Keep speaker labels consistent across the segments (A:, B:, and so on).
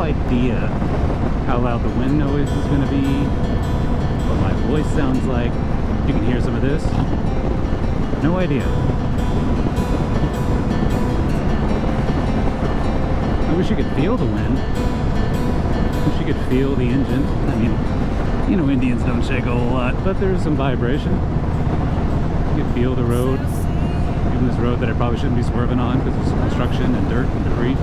A: idea how loud the wind noise is going to be, what my voice sounds like. You can hear some of this. No idea. I wish you could feel the wind. I wish you could feel the engine. I mean, you know, Indians don't shake a whole lot, but there's some vibration. You can feel the road. Even this road that I probably shouldn't be swerving on because there's construction and dirt and debris.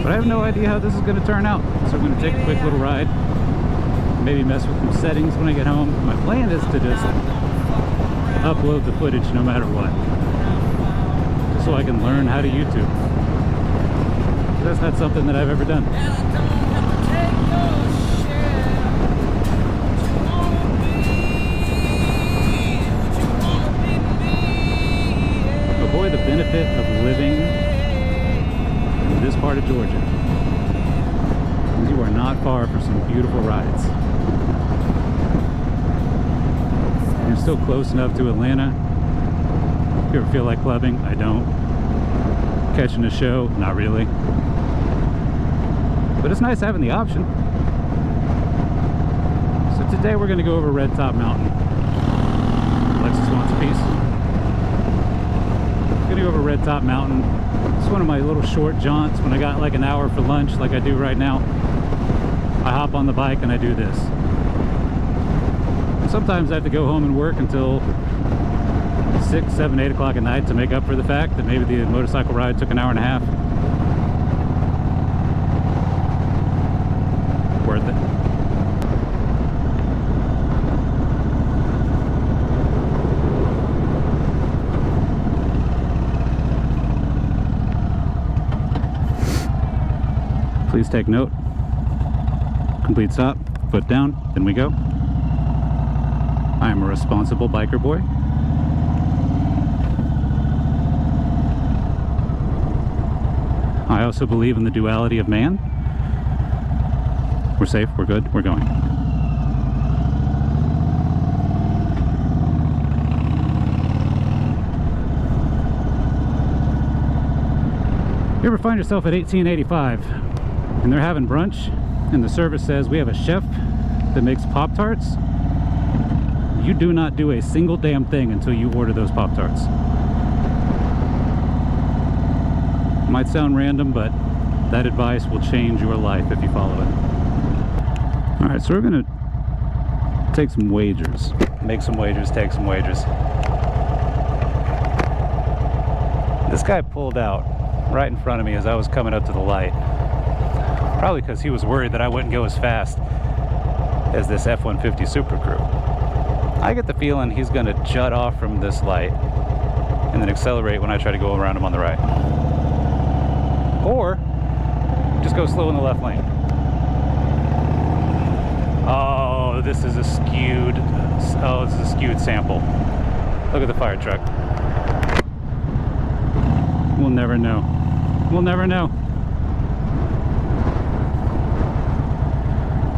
A: But I have no idea how this is going to turn out. So I'm going to take a quick little ride. Maybe mess with some settings when I get home. My plan is to just upload the footage no matter what. Just so I can learn how to YouTube. That's not something that I've ever done. But boy, the benefit of living in this part of Georgia is you are not far for some beautiful rides. You're still close enough to Atlanta. If you ever feel like clubbing, I don't. Catching a show, not really. But it's nice having the option. So today we're going to go over Red Top Mountain. Alexis wants a piece. Going to go over Red Top Mountain. It's one of my little short jaunts when I got like an hour for lunch like I do right now. I hop on the bike and I do this. Sometimes I have to go home and work until 6, 7, 8 o'clock at night to make up for the fact that maybe the motorcycle ride took an hour and a half. Worth it. Please take note. Complete stop, foot down, then we go. I am a responsible biker boy. I also believe in the duality of man. We're safe, we're good, we're going. You ever find yourself at 1885 and they're having brunch and the service says we have a chef that makes Pop-Tarts? You do not do a single damn thing until you order those Pop-Tarts. Might sound random, but that advice will change your life if you follow it. Alright, so we're gonna take some wagers. Make some wagers, take some wagers. This guy pulled out right in front of me as I was coming up to the light. Probably because he was worried that I wouldn't go as fast as this F-150 Super Crew. I get the feeling he's gonna jut off from this light and then accelerate when I try to go around him on the right. Or just go slow in the left lane. Oh, this is a skewed. Oh, this is a skewed sample. Look at the fire truck. We'll never know. We'll never know.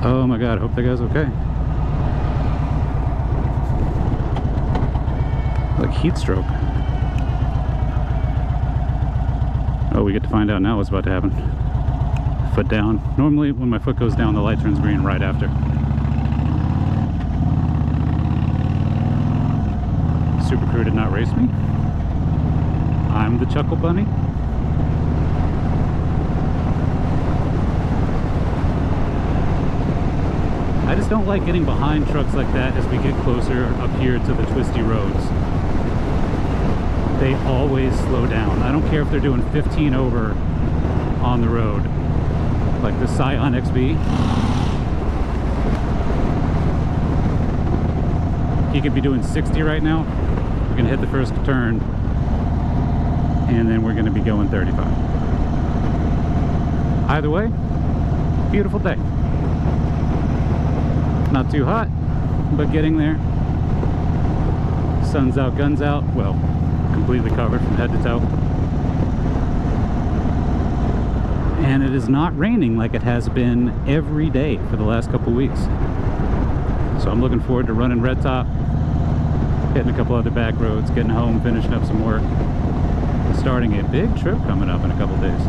A: Oh my God, hope that guy's okay. Like heat stroke. Oh, we get to find out now what's about to happen. Foot down. Normally when my foot goes down, the light turns green right after. Super Crew did not race me. I'm the Chuckle Bunny. I just don't like getting behind trucks like that as we get closer up here to the twisty roads. They always slow down. I don't care if they're doing 15 over on the road. Like the Scion XB. He could be doing 60 right now. We're gonna hit the first turn and then we're gonna be going 35. Either way, beautiful day. Not too hot, but getting there. Sun's out, guns out. Well, completely covered from head to toe. And it is not raining like it has been every day for the last couple weeks. So I'm looking forward to running Red Top, hitting a couple other back roads, getting home, finishing up some work, and starting a big trip coming up in a couple days.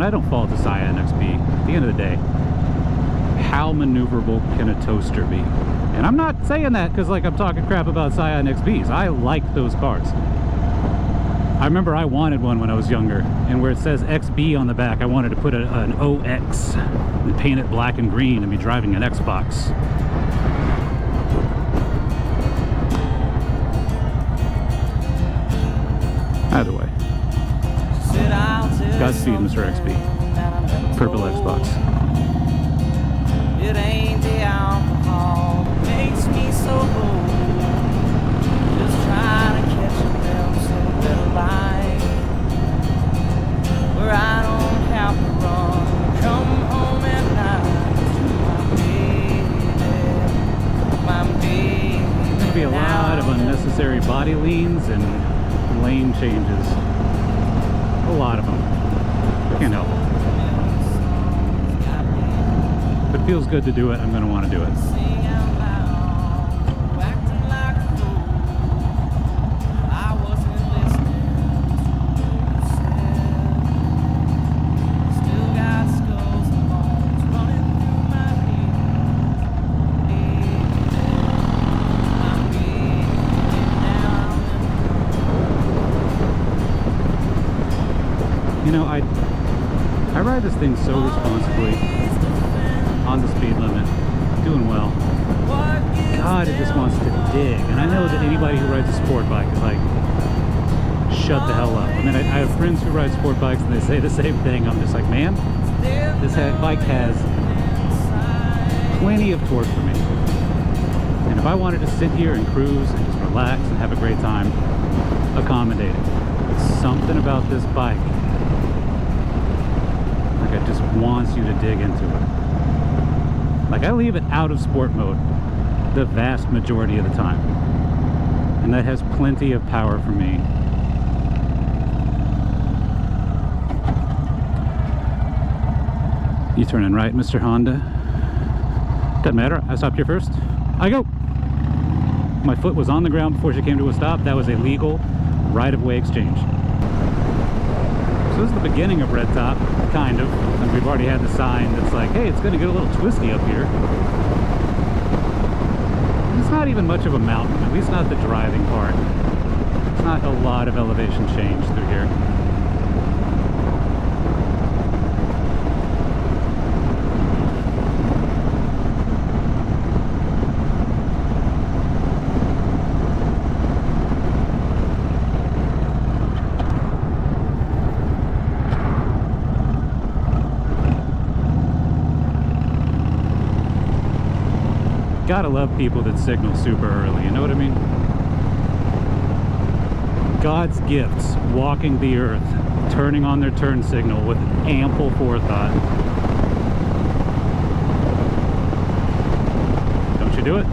A: and I don't fault the Scion XB. At the end of the day, how maneuverable can a toaster be? And I'm not saying that because like I'm talking crap about Scion XBs. I like those cars. I remember I wanted one when I was younger, and where it says XB on the back, I wanted to put an OX and paint it black and green and be driving an Xbox. Either way. Godspeed, Mr. XB. Purple Xbox.
B: It ain't the alcohol that makes me so low. Just trying to catch a glimpse of a better life, where I don't have to run, come home at night to my baby.
A: There's going to be a lot of unnecessary body leans and lane changes. A lot of them. I can't help it. If it feels good to do it, I'm going to want to do it. You know, I ride this thing so responsibly, on the speed limit, doing well. God, it just wants to dig. And I know that anybody who rides a sport bike is like, shut the hell up. I mean, I have friends who ride sport bikes and they say the same thing. I'm just like, man, this bike has plenty of torque for me. And if I wanted to sit here and cruise and just relax and have a great time, accommodate it. But something about this bike, like, it just wants you to dig into it. Like, I leave it out of sport mode the vast majority of the time, and that has plenty of power for me. You turning right, Mr. Honda? Doesn't matter, I stopped here first. I go! My foot was on the ground before she came to a stop. That was a legal right-of-way exchange. So this is the beginning of Red Top, kind of, and we've already had the sign that's like, hey, it's going to get a little twisty up here. It's not even much of a mountain, at least not the driving part. It's not a lot of elevation change through here. Gotta love people that signal super early, you know what I mean? God's gifts, walking the earth, turning on their turn signal with ample forethought. Don't you do it?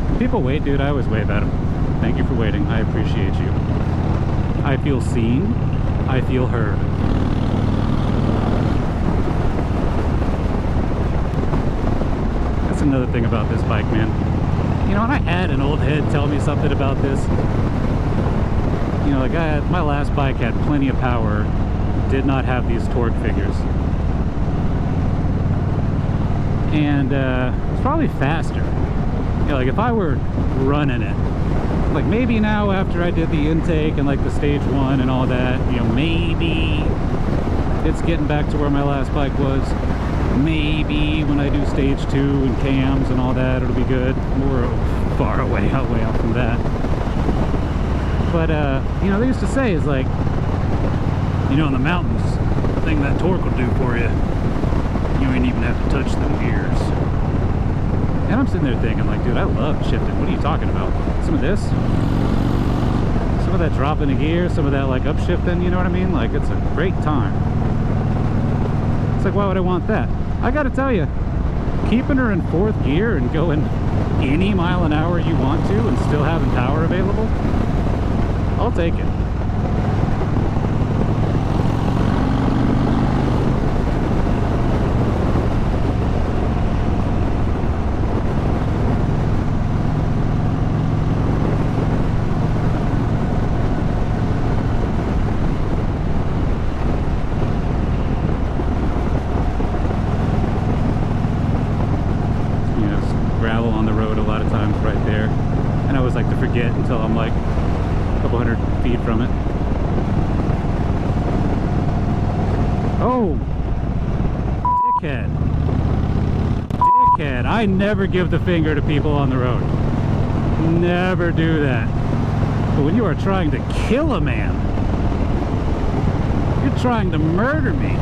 A: When people wait, dude, I always wave at them. Thank you for waiting, I appreciate you. I feel seen, I feel heard. Another thing about this bike, man. You know, and I had an old head tell me something about this. You know, like my last bike had plenty of power, did not have these torque figures. And it's probably faster. You know, like if I were running it, like maybe now after I did the intake and like the stage 1 and all that, you know, maybe it's getting back to where my last bike was. Maybe when I do stage 2 and cams and all that, it'll be good. We're far away, way out from that. But, you know, they used to say is like, you know, in the mountains, the thing that torque will do for you, you ain't even have to touch them gears. And I'm sitting there thinking, like, dude, I love shifting. What are you talking about? Some of this? Some of that dropping a gear, some of that, like, upshifting, you know what I mean? Like, it's a great time. It's like, why would I want that? I gotta tell you, keeping her in 4th gear and going any mile an hour you want to and still having power available, I'll take it. gravel on the road a lot of times right there. And I always like to forget until I'm like a couple hundred feet from it. Oh! Dickhead. Dickhead. I never give the finger to people on the road. Never do that. But when you are trying to kill a man, you're trying to murder me.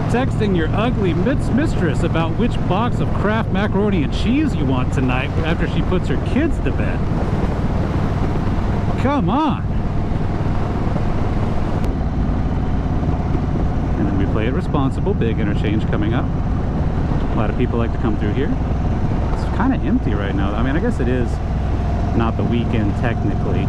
A: Texting your ugly mistress about which box of Kraft macaroni and cheese you want tonight after she puts her kids to bed. Come on. And then we play it responsible. Big interchange coming up. A lot of people like to come through here. It's kind of empty right now. I mean, I guess it is not the weekend technically.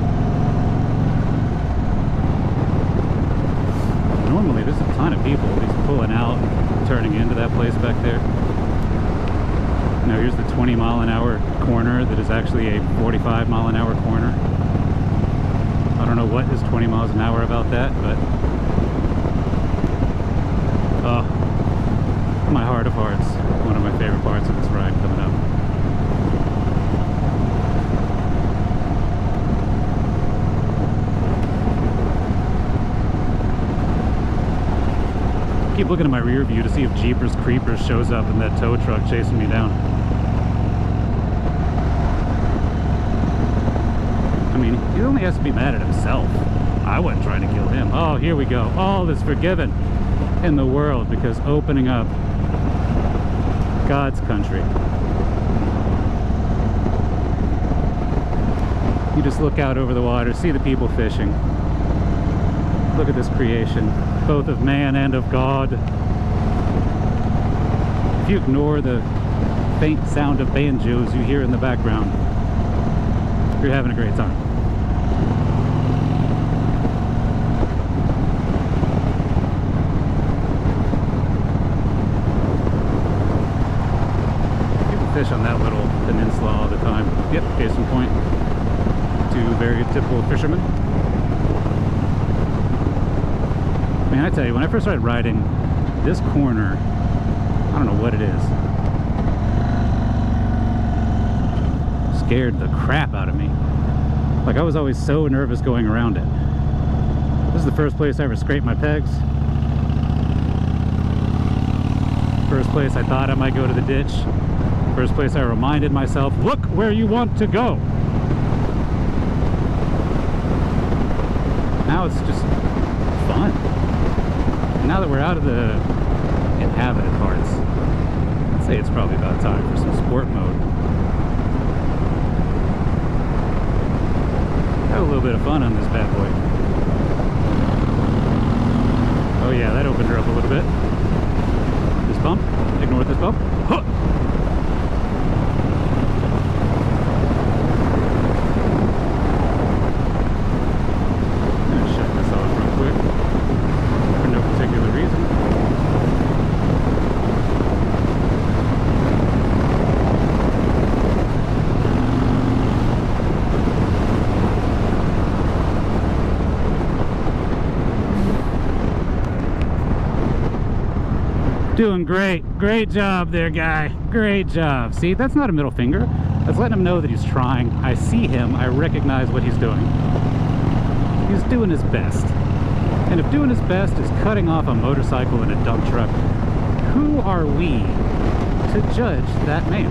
A: Normally there's a ton of people just pulling out and turning into that place back there. Now here's the 20-mile-an-hour corner that is actually a 45-mile-an-hour corner. I don't know what is 20 miles an hour about that, but oh, my heart of hearts. One of my favorite parts of this ride coming up. Keep looking at my rear view to see if Jeepers Creepers shows up in that tow truck chasing me down. I mean, he only has to be mad at himself. I wasn't trying to kill him. Oh, here we go. All is forgiven in the world because opening up God's country. You just look out over the water, see the people fishing. Look at this creation, both of man and of God. If you ignore the faint sound of banjos you hear in the background, you're having a great time. People fish on that little peninsula all the time. Yep, case in point. Two very typical fishermen. Man, I tell you, when I first started riding this corner, I don't know what it is, scared the crap out of me. Like, I was always so nervous going around it. This is the first place I ever scraped my pegs. First place I thought I might go to the ditch. First place I reminded myself, look where you want to go. Now it's just fun. Now that we're out of the inhabited parts, I'd say it's probably about time for some sport mode. Have a little bit of fun on this bad boy. Oh yeah, that opened her up a little bit. This bump, ignore this bump. Huh! Doing great. Great job there, guy. Great job. See, that's not a middle finger. That's letting him know that he's trying. I see him. I recognize what he's doing. He's doing his best. And if doing his best is cutting off a motorcycle and a dump truck, who are we to judge that man?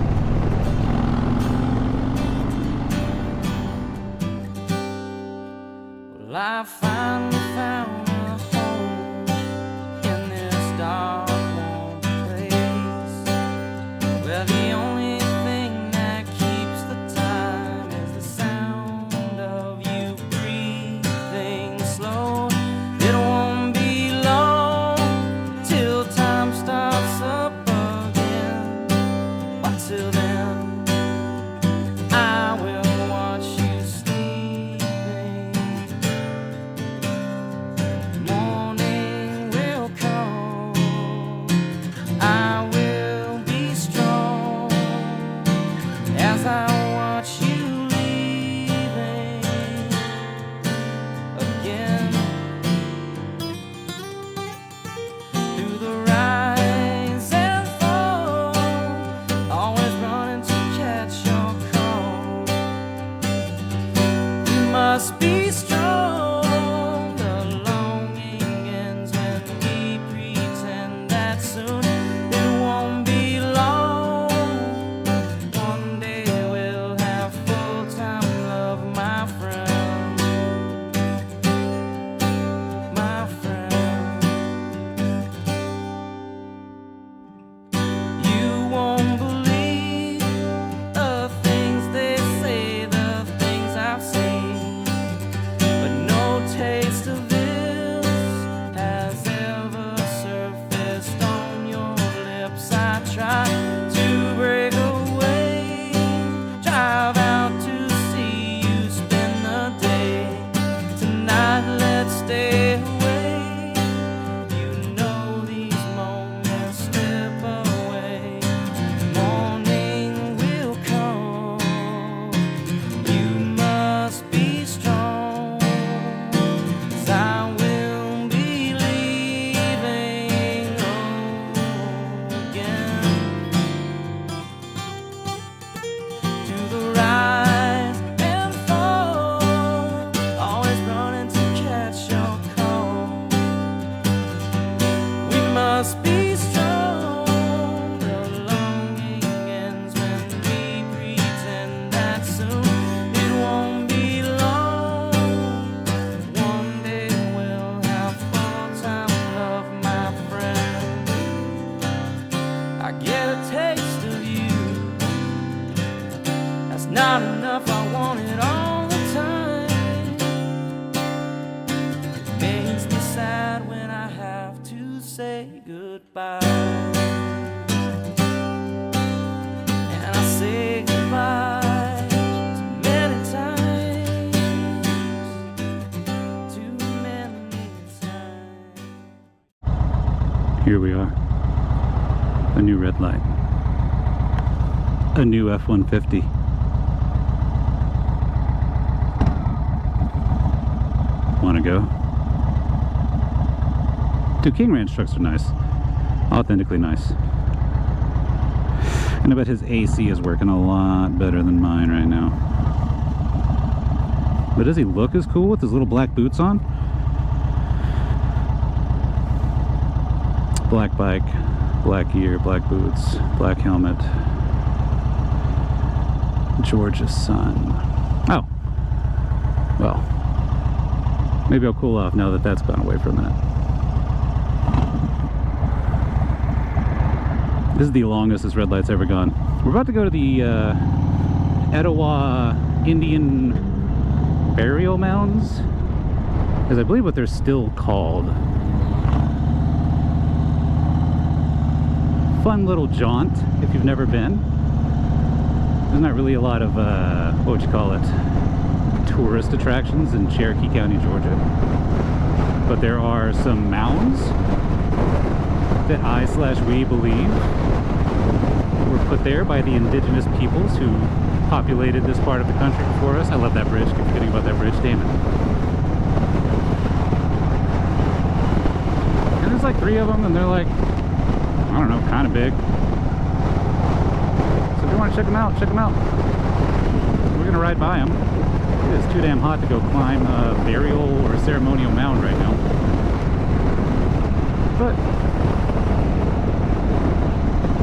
B: Well, I finally found a home in this dark, warm place, where the only thing that keeps the time is the sound of you breathing slow. It won't be long till time starts up again, but till then I will watch you sleeping. Morning will come, I will be strong as I watch you leaving again. Through the rise and fall, always running to catch must be strong. The longing ends when we pretend that soon it won't be long. One day we'll have full-time love, my friend. My friend. You won't believe the things they say, the things I've seen, but no taste of this has ever surfaced on your lips. I try to break away, drive out to see you spend the day. Tonight let's stay away. You know these moments slip away. Morning will come. You must be strong, 'cause I will be leaving again. To the rise and fall, always running to catch your call. We must be strong. The longing ends when we pretend that soon it won't be long. One day we'll have full-time love, my friend. I get a taste of you. That's not enough, I want it all the time. Makes me sad when I have to say goodbye. And I say goodbye too many times. Too many times.
A: Here we are. A new red light. A new F-150. Wanna go? Dude, King Ranch trucks are nice. Authentically nice. And I bet his AC is working a lot better than mine right now. But does he look as cool with his little black boots on? Black bike, black gear, black boots, black helmet. George's son. Oh. Well. Maybe I'll cool off now that that's gone away for a minute. This is the longest this red light's ever gone. We're about to go to the Etowah Indian burial mounds, is I believe what they're still called. Fun little jaunt if you've never been. There's not really a lot of, what would you call it, tourist attractions in Cherokee County, Georgia. But there are some mounds that we believe were put there by the indigenous peoples who populated this part of the country before us. I love that bridge. Keep forgetting about that bridge. Damn it. And there's like 3 of them, and they're like, I don't know, kind of big. So if you want to check them out, check them out. We're gonna ride by them. It is too damn hot to go climb a burial or a ceremonial mound right now. But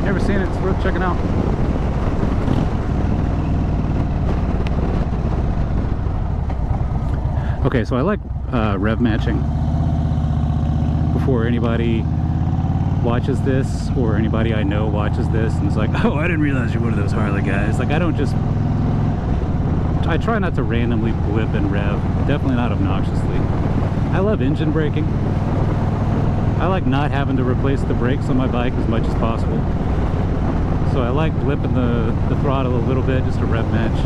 A: never seen it, it's worth checking out. Okay, so I like rev matching. Before anybody watches this, or anybody I know watches this and it's like, oh, I didn't realize you're one of those Harley guys. Like, I try not to randomly blip and rev, definitely not obnoxiously. I love engine braking. I like not having to replace the brakes on my bike as much as possible. So I like blipping the throttle a little bit just to rev match.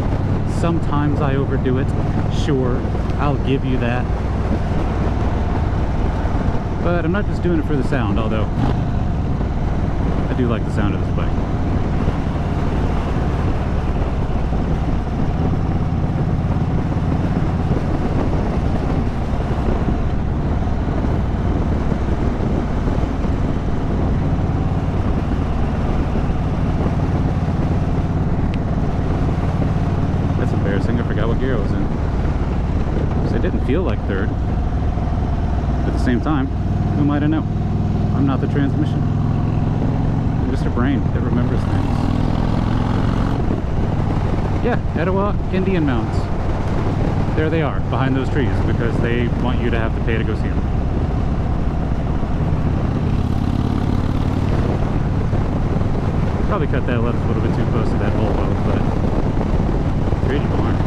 A: Sometimes I overdo it, sure, I'll give you that. But I'm not just doing it for the sound, although I do like the sound of this bike. That's embarrassing, I forgot what gear I was in. didn't feel like third. But at the same time, who am I to know? I'm not the transmission. I'm just a brain that remembers things. Yeah, Etowah Indian Mounds. There they are, behind those trees, because they want you to have to pay to go see them. Probably cut that left a little bit too close to that Volvo, but treaty barn.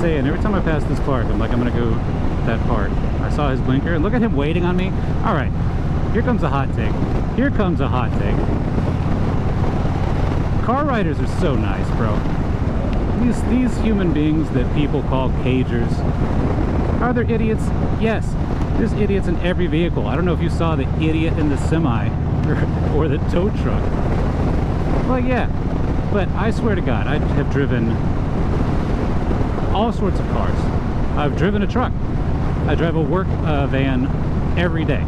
A: Saying every time I pass this park, I'm like, I'm gonna go that park. I saw his blinker and look at him waiting on me. All right, here comes a hot take. Here comes a hot take. Car riders are so nice, bro. These human beings that people call cagers, are there idiots? Yes, there's idiots in every vehicle. I don't know if you saw the idiot in the semi or the tow truck. Well, yeah, but I swear to God, I have driven all sorts of cars. I've driven a truck. I drive a work van every day.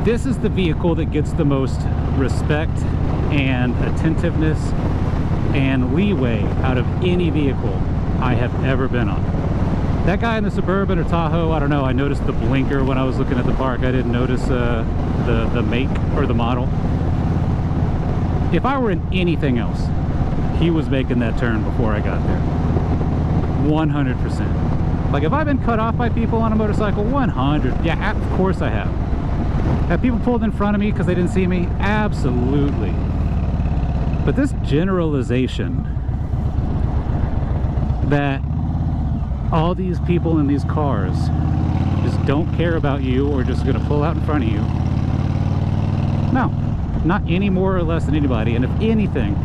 A: This is the vehicle that gets the most respect and attentiveness and leeway out of any vehicle I have ever been on. That guy in the Suburban or Tahoe, I don't know, I noticed the blinker when I was looking at the park. I didn't notice the make or the model. If I were in anything else, he was making that turn before I got there. 100%. Like, have I been cut off by people on a motorcycle? 100. Yeah, of course I have. Have people pulled in front of me because they didn't see me? Absolutely. But this generalization that all these people in these cars just don't care about you or just going to pull out in front of you. No, not any more or less than anybody. And if anything,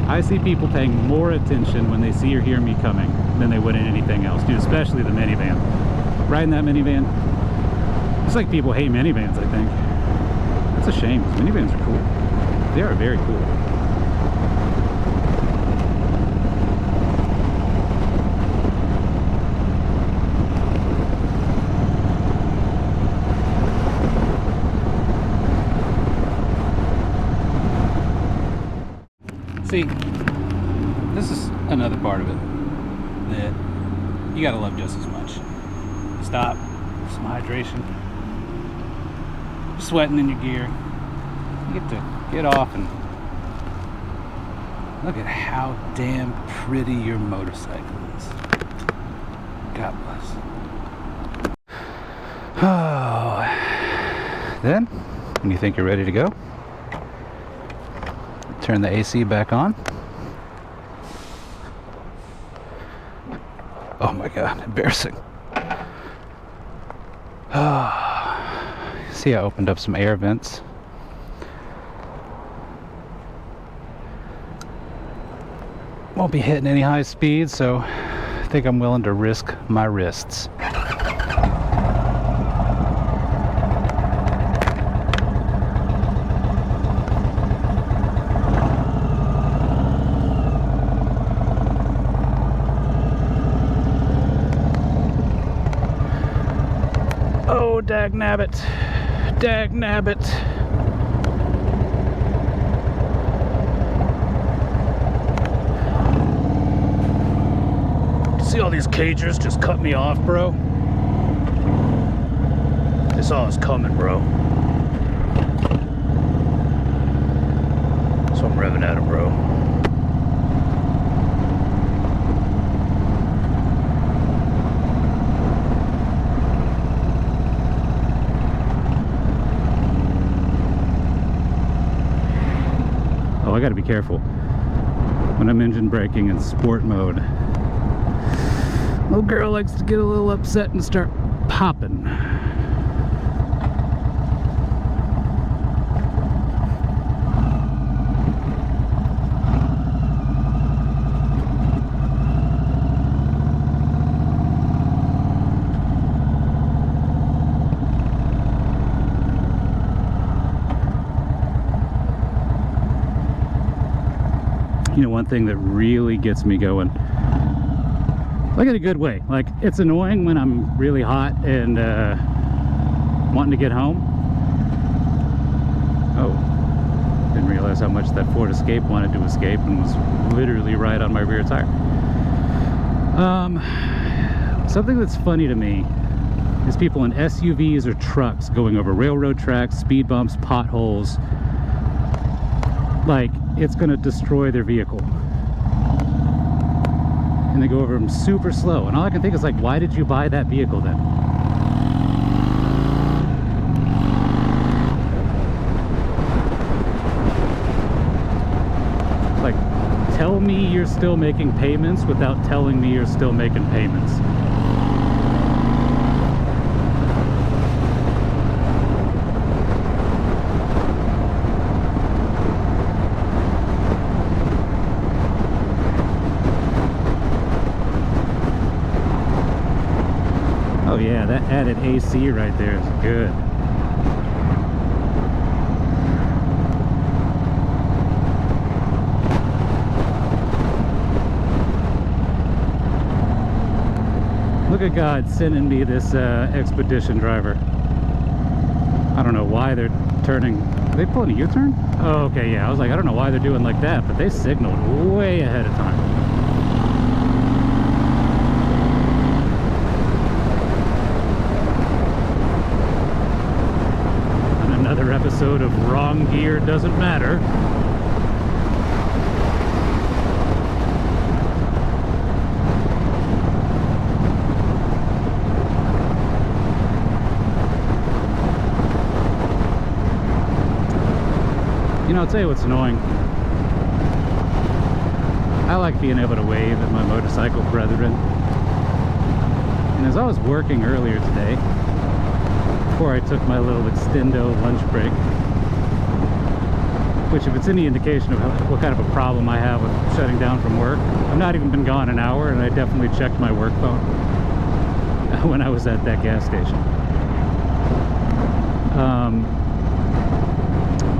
A: I see people paying more attention when they see or hear me coming than they would in anything else, dude, especially the minivan. Riding that minivan, it's like people hate minivans, I think. That's a shame, because minivans are cool. They are very cool. See, this is another part of it that you gotta love just as much. Stop, some hydration, sweating in your gear. You get to get off and look at how damn pretty your motorcycle is. God bless. Oh, then when you think you're ready to go, turn the AC back on. Oh my God, embarrassing. See, I opened up some air vents. Won't be hitting any high speeds, so I think I'm willing to risk my wrists. Oh, dag nabbit. Dag nabbit. See all these cagers just cut me off, bro? They saw us coming, bro. So I'm revving at them, bro. Oh, I gotta be careful when I'm engine braking in sport mode. Little girl likes to get a little upset and start popping. You know, one thing that really gets me going, like in a good way, like it's annoying when I'm really hot and wanting to get home. Oh, didn't realize how much that Ford Escape wanted to escape and was literally right on my rear tire. Something that's funny to me is people in SUVs or trucks going over railroad tracks, speed bumps, potholes, like it's gonna destroy their vehicle. And they go over them super slow. And all I can think is, like, why did you buy that vehicle then? Like, tell me you're still making payments without telling me you're still making payments. Oh yeah, that added AC right there is good. Look at God sending me this expedition driver. I don't know why they're turning. Are they pulling a U-turn? Oh, okay, yeah. I was like, I don't know why they're doing like that, but they signaled way ahead of time. Another episode of Wrong Gear Doesn't Matter. You know, I'll tell you what's annoying. I like being able to wave at my motorcycle brethren. And as I was working earlier today, before I took my little extendo lunch break, which if it's any indication of what kind of a problem I have with shutting down from work, I've not even been gone an hour, and I definitely checked my work phone when I was at that gas station.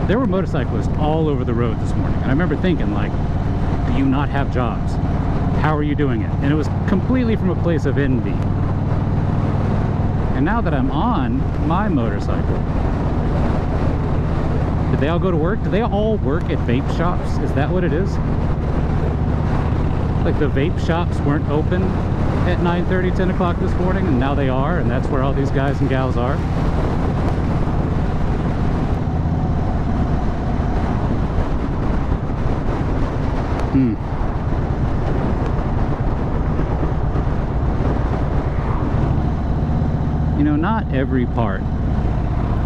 A: There were motorcyclists all over the road this morning, and I remember thinking, like, do you not have jobs? How are you doing it? And it was completely from a place of envy. And now that I'm on my motorcycle, did they all go to work? Do they all work at vape shops? Is that what it is? Like the vape shops weren't open at 9:30, 10 o'clock this morning, and now they are, and that's where all these guys and gals are? You know, not every part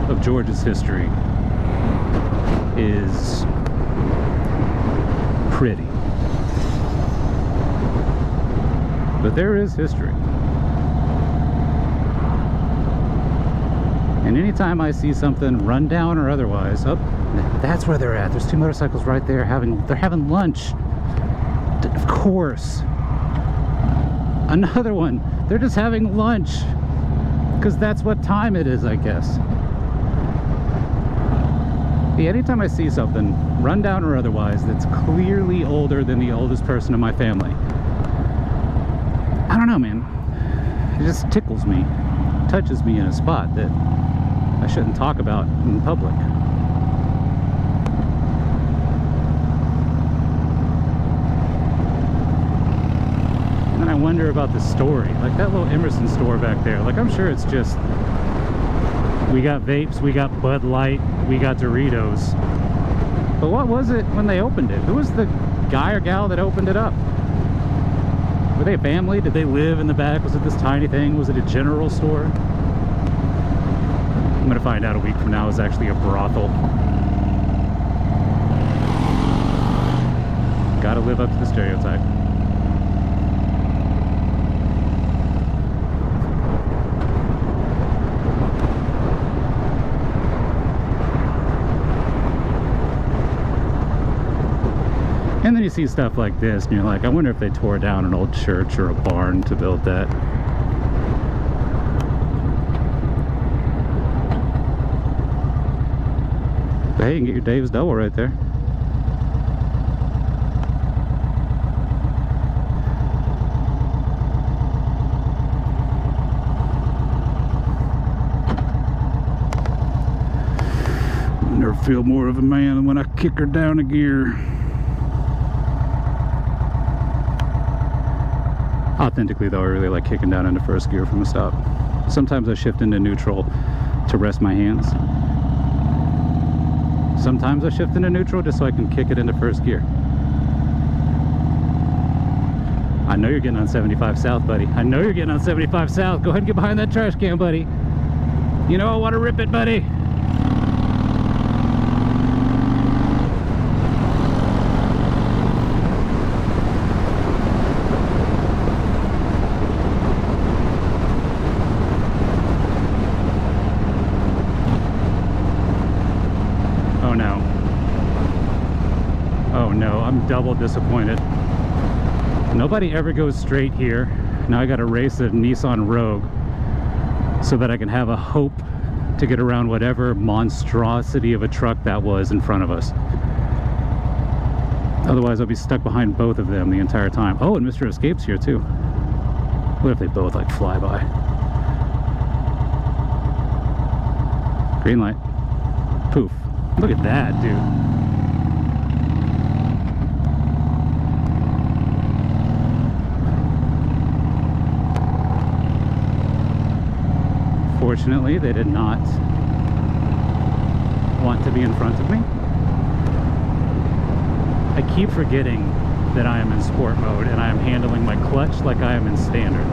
A: of Georgia's history is pretty, but there is history. And anytime I see something run down or otherwise, oh, that's where they're at. There's two motorcycles right there they're having lunch. Of course. Another one. They're just having lunch. Because that's what time it is, I guess. Yeah, anytime I see something, run down or otherwise, that's clearly older than the oldest person in my family, I don't know, man. It just tickles me. Touches me in a spot that I shouldn't talk about in public. And I wonder about the story, like that little Emerson store back there. Like, I'm sure it's just, we got vapes, we got Bud Light, we got Doritos. But what was it when they opened it? Who was the guy or gal that opened it up? Were they a family? Did they live in the back? Was it this tiny thing? Was it a general store? I'm gonna find out a week from now it's actually a brothel. Gotta live up to the stereotype. And then you see stuff like this, and you're like, I wonder if they tore down an old church or a barn to build that. But hey, you can get your Dave's Double right there. her feel more of a man when I kick her down a gear. Authentically though, I really like kicking down into first gear from a stop. Sometimes I shift into neutral to rest my hands. Sometimes I shift into neutral just so I can kick it into first gear. I know you're getting on 75 south, buddy. I know you're getting on 75 south. Go ahead and get behind that trash can, buddy. You know I want to rip it, buddy. Oh no. Oh no, I'm double disappointed. Nobody ever goes straight here. Now I gotta race a Nissan Rogue so that I can have a hope to get around whatever monstrosity of a truck that was in front of us. Otherwise I'll be stuck behind both of them the entire time. Oh, and Mr. Escape's here too. What if they both like fly by? Green light. Poof. Look at that, dude. Fortunately, they did not want to be in front of me. I keep forgetting that I am in sport mode and I am handling my clutch like I am in standard.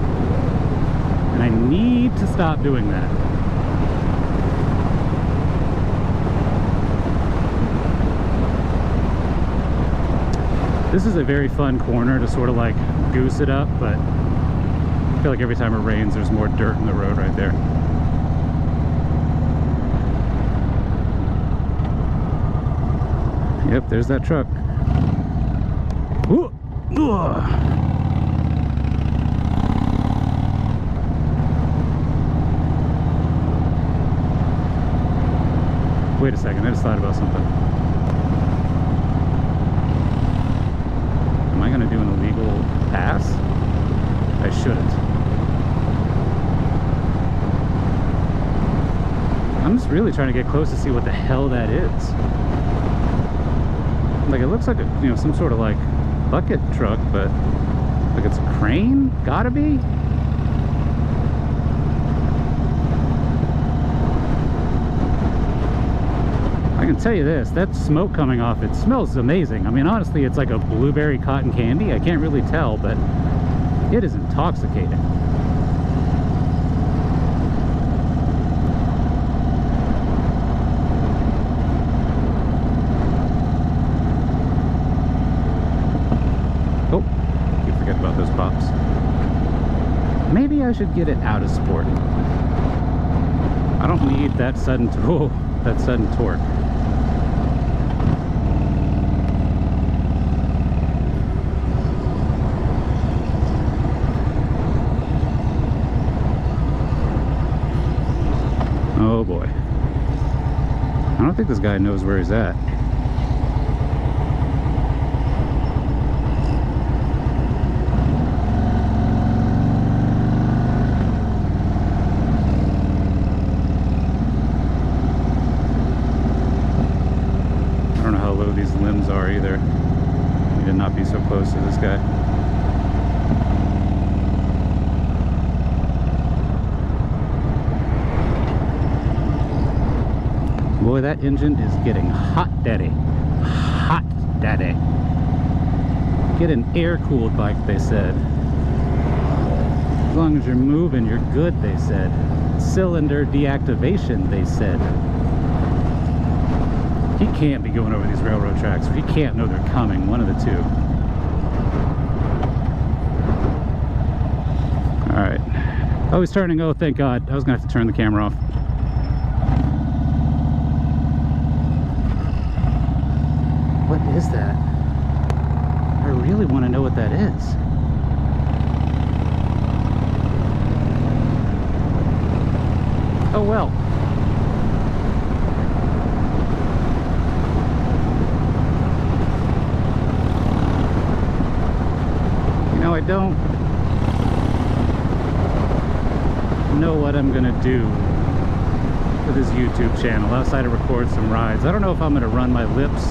A: And I need to stop doing that. This is a very fun corner to sort of like goose it up, but I feel like every time it rains there's more dirt in the road right there. Yep, there's that truck. Ooh. Ugh. Wait a second, I just thought about something. Am I going to do an illegal pass? I shouldn't. I'm just really trying to get close to see what the hell that is. Like, it looks like a, you know, some sort of like bucket truck, but like it's a crane? Gotta be? I can tell you this, that smoke coming off, it smells amazing. I mean, honestly, it's like a blueberry cotton candy. I can't really tell, but it is intoxicating. Oh, you forget about those pops. Maybe I should get it out of sport. I don't need that sudden torque. Oh boy. I don't think this guy knows where he's at. I don't know how low these limbs are either. He did not be so close to this guy. Boy, that engine is getting hot daddy. Hot daddy. Get an air-cooled bike, they said. As long as you're moving, you're good, they said. Cylinder deactivation, they said. He can't be going over these railroad tracks, or he can't know they're coming, one of the two. Alright. Oh, he's turning. Oh, thank God. I was going to have to turn the camera off. What is that? I really want to know what that is. Oh well. You know, I don't know what I'm gonna do with his YouTube channel outside of record some rides. I don't know if I'm gonna run my lips,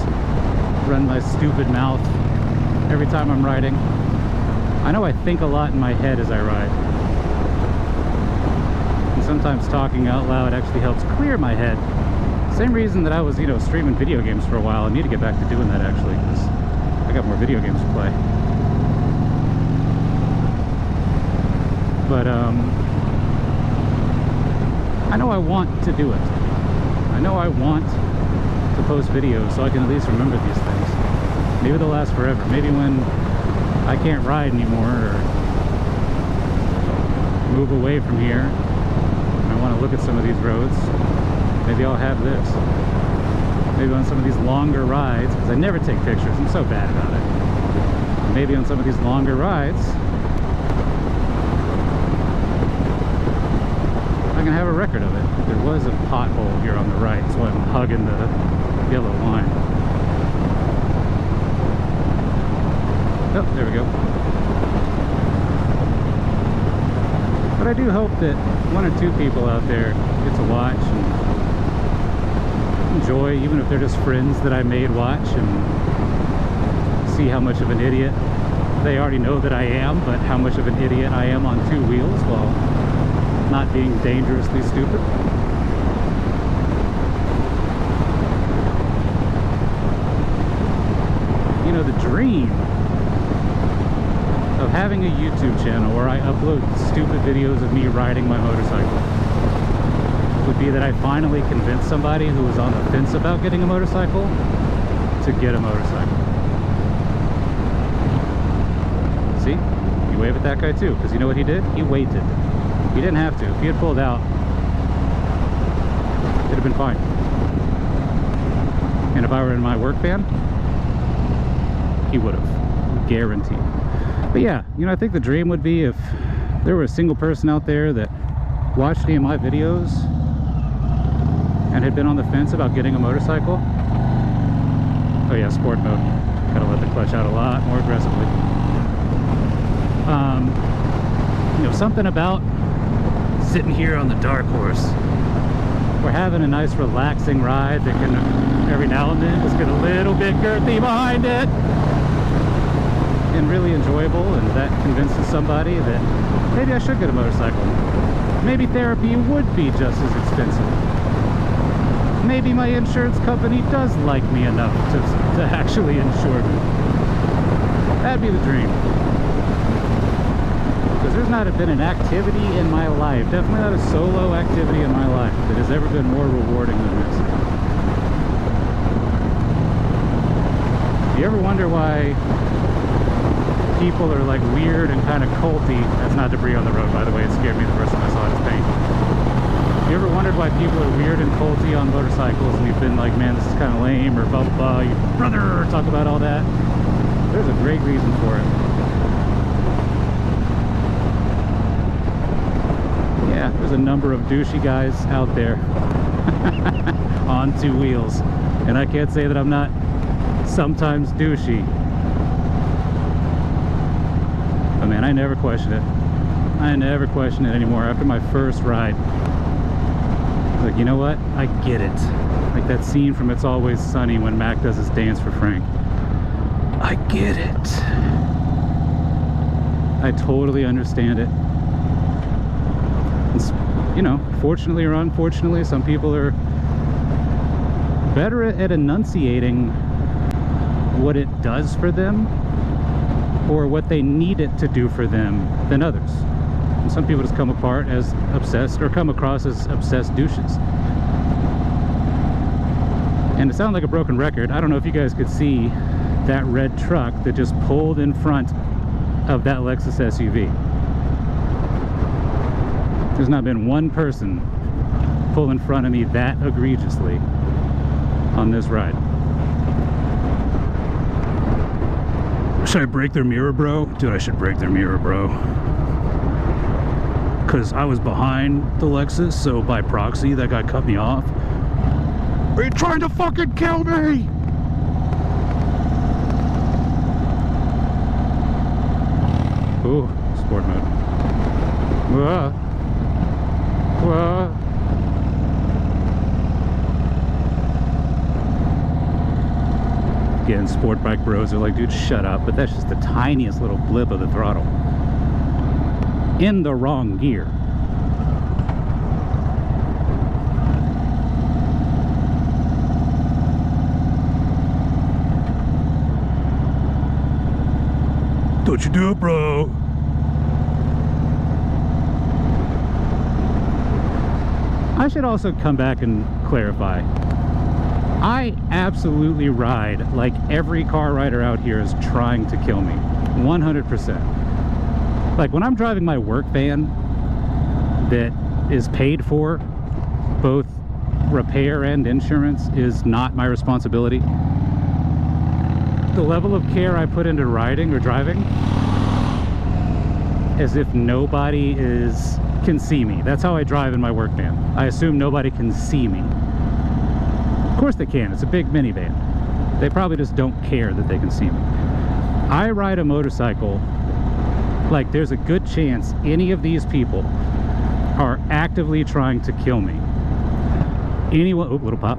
A: run my stupid mouth every time I'm riding. I know I think a lot in my head as I ride. And sometimes talking out loud actually helps clear my head. Same reason that I was, streaming video games for a while. I need to get back to doing that actually, because I got more video games to play. But I know I want to do it. I know I want to post videos so I can at least remember these things. Maybe they'll last forever. Maybe when I can't ride anymore or move away from here and I want to look at some of these roads, maybe I'll have this. Maybe on some of these longer rides, because I never take pictures, I'm so bad about it. Maybe on some of these longer rides I can have a record of it. There was a pothole here on the right, so I'm hugging the yellow line. Oh, there we go. But I do hope that one or two people out there get to watch and enjoy, even if they're just friends that I made watch, and see how much of an idiot they already know that I am, but how much of an idiot I am on two wheels while not being dangerously stupid. The dream of having a YouTube channel where I upload stupid videos of me riding my motorcycle would be that I finally convince somebody who was on the fence about getting a motorcycle to get a motorcycle. See? You wave at that guy too, because you know what he did? He waited. He didn't have to. If he had pulled out, it'd have been fine. And if I were in my work van, he would have. Guaranteed. But yeah, I think the dream would be if there were a single person out there that watched any of my videos and had been on the fence about getting a motorcycle. Oh yeah, sport mode. Gotta let the clutch out a lot more aggressively. Something about sitting here on the dark horse. We're having a nice relaxing ride that can every now and then just get a little bit girthy behind it and really enjoyable, and that convinces somebody that maybe I should get a motorcycle. Maybe therapy would be just as expensive. Maybe my insurance company does like me enough to actually insure me. That'd be the dream. Because there's not been an activity in my life, definitely not a solo activity in my life, that has ever been more rewarding than this. Do you ever wonder why people are like weird and kind of culty? That's not debris on the road, by the way. It scared me the first time I saw it as paint. You ever wondered why people are weird and culty on motorcycles, and you've been like, man, this is kind of lame, or blah blah blah, your brother, talk about all that? There's a great reason for it. Yeah, there's a number of douchey guys out there on two wheels, and I can't say that I'm not sometimes douchey. But man, I never question it. I never question it anymore. After my first ride, like, you know what? I get it. Like that scene from It's Always Sunny when Mac does his dance for Frank. I get it. I totally understand it. It's, fortunately or unfortunately, some people are better at enunciating what it does for them or what they need it to do for them than others. And some people just come across as obsessed douches. And it sounds like a broken record. I don't know if you guys could see that red truck that just pulled in front of that Lexus SUV. There's not been one person pull in front of me that egregiously on this ride. Should I break their mirror, bro? Dude, I should break their mirror, bro. Because I was behind the Lexus, so by proxy, that guy cut me off. Are you trying to fucking kill me? Ooh, sport mode. Whoa. Whoa. Again, sport bike bros are like, dude, shut up. But that's just the tiniest little blip of the throttle in the wrong gear. Don't you do it, bro. I should also come back and clarify. I absolutely ride like every car rider out here is trying to kill me. 100%. Like when I'm driving my work van that is paid for, both repair and insurance is not my responsibility. The level of care I put into riding or driving, as if nobody can see me. That's how I drive in my work van. I assume nobody can see me. Of course they can. It's a big minivan. They probably just don't care that they can see me. I ride a motorcycle like there's a good chance any of these people are actively trying to kill me. Anyone, oh, little pop.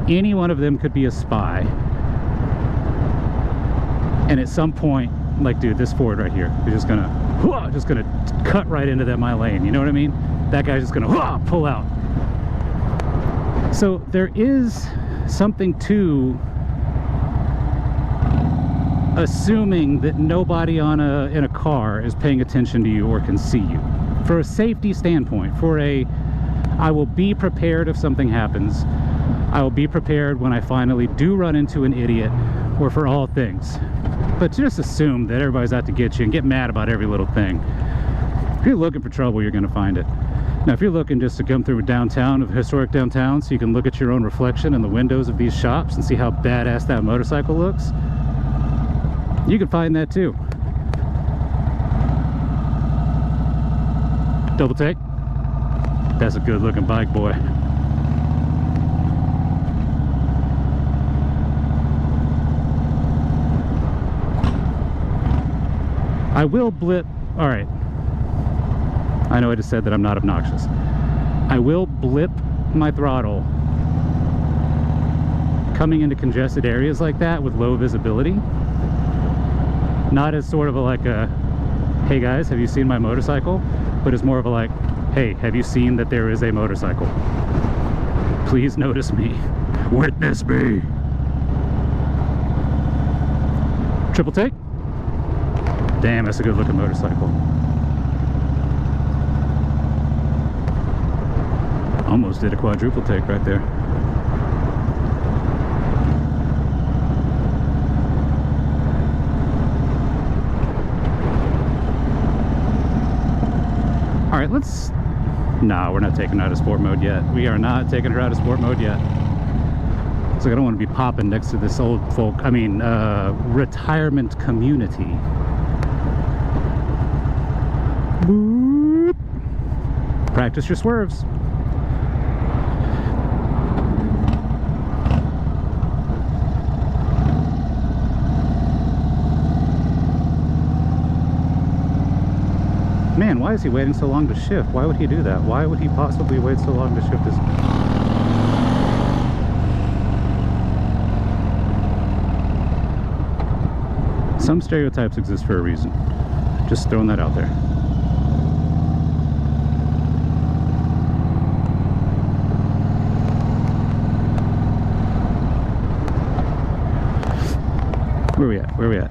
A: Any one of them could be a spy. And at some point, like, dude, this Ford right here is just gonna cut right into my lane. You know what I mean? That guy's just gonna pull out. So there is something to assuming that nobody in a car is paying attention to you or can see you. For a safety standpoint, I will be prepared if something happens. I will be prepared when I finally do run into an idiot, or for all things. But just assume that everybody's out to get you and get mad about every little thing. If you're looking for trouble, you're going to find it. Now, if you're looking just to come through downtown, of historic downtown, so you can look at your own reflection in the windows of these shops and see how badass that motorcycle looks, you can find that too. Double take. That's a good looking bike, boy. I will blip. All right. I know I just said that I'm not obnoxious. I will blip my throttle coming into congested areas like that with low visibility. Not as sort of a hey guys, have you seen my motorcycle? But it's more of a hey, have you seen that there is a motorcycle? Please notice me. Witness me. Triple take. Damn, that's a good looking motorcycle. Almost did a quadruple take right there. All right, no, we're not taking her out of sport mode yet. We are not taking her out of sport mode yet. So I don't want to be popping next to this old retirement community. Boop. Practice your swerves. Man, why is he waiting so long to shift? Why would he do that? Why would he possibly wait so long to shift his... Some stereotypes exist for a reason. Just throwing that out there. Where we at? Where we at?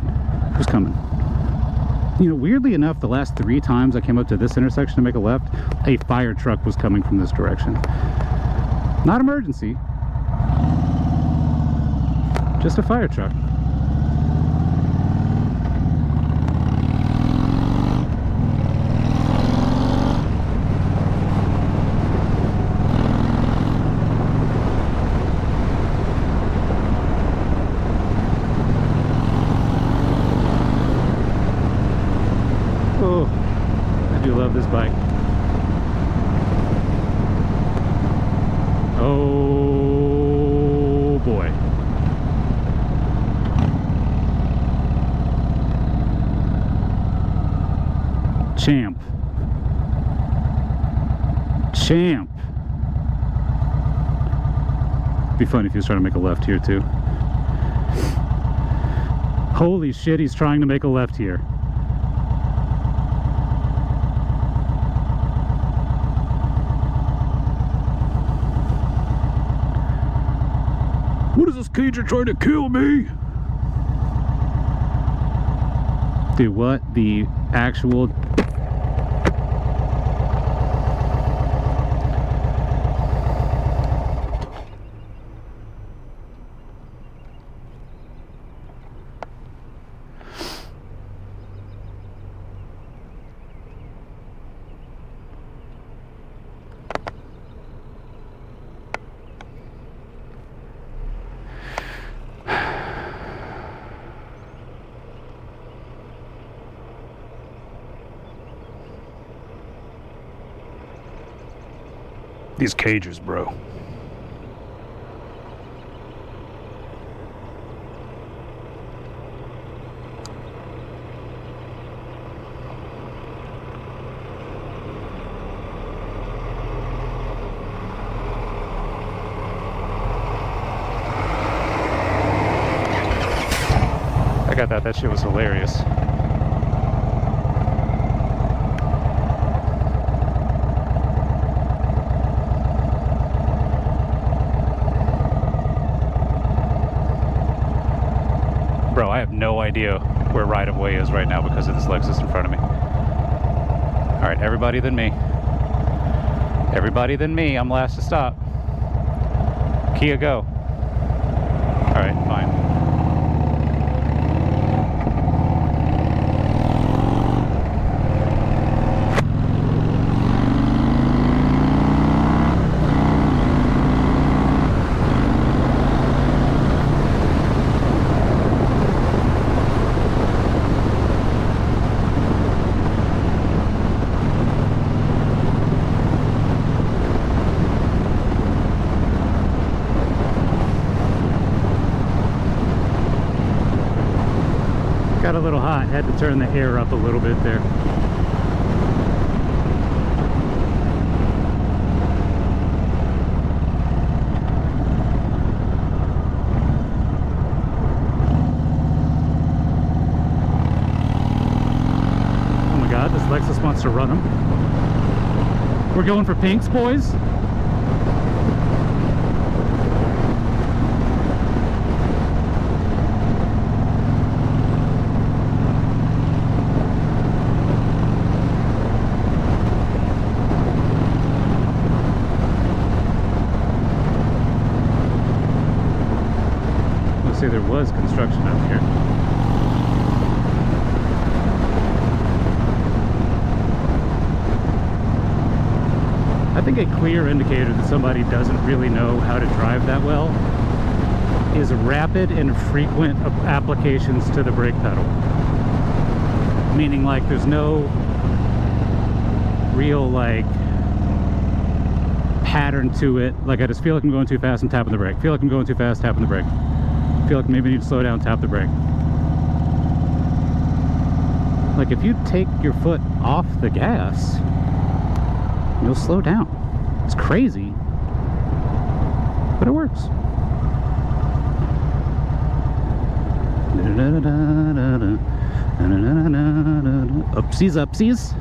A: Who's coming? You know, weirdly enough, the last 3 times I came up to this intersection to make a left, a fire truck was coming from this direction. Not emergency. Just a fire truck. This bike. Oh boy. Champ. Be funny if he was trying to make a left here too. Holy shit, he's trying to make a left here. What is this cager trying to kill me? Dude, what the actual... These cagers, bro. I thought that shit was hilarious. Bro, I have no idea where right of way is right now because of this Lexus in front of me. Alright, everybody than me. Everybody than me, I'm last to stop. Kia, go. Alright, fine. Got a little hot, had to turn the air up a little bit there. Oh my god, this Lexus wants to run them. We're going for pinks, boys. There was construction up here. I think a clear indicator that somebody doesn't really know how to drive that well is rapid and frequent applications to the brake pedal. Meaning like there's no real like pattern to it. Like I just feel like I'm going too fast and tapping the brake. Feel like I'm going too fast, tapping the brake. Feel like maybe I need to slow down, tap the brake. Like if you take your foot off the gas, you'll slow down. It's crazy, but it works. Upsies, upsies.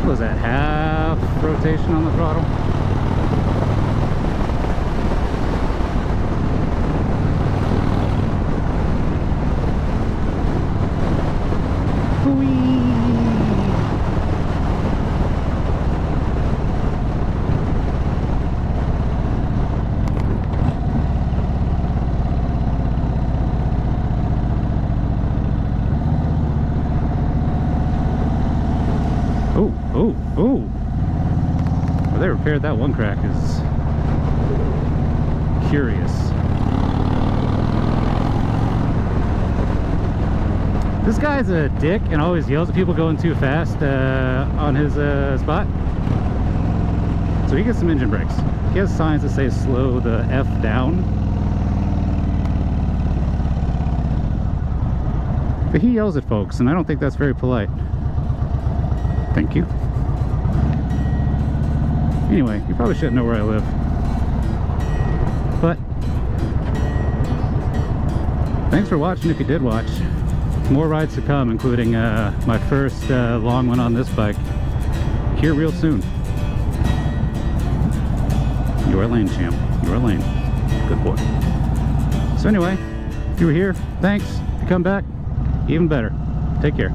A: Was that half rotation on the throttle? Whee! Oh, well, they repaired that one crack is curious. This guy's a dick and always yells at people going too fast on his spot. So he gets some engine brakes. He has signs that say slow the F down. But he yells at folks, and I don't think that's very polite. Thank you. Anyway, you probably shouldn't know where I live. But thanks for watching if you did watch. More rides to come, including my first long one on this bike. Here real soon. Your lane, champ. Your lane. Good boy. So anyway, if you were here, thanks. If you come back, even better. Take care.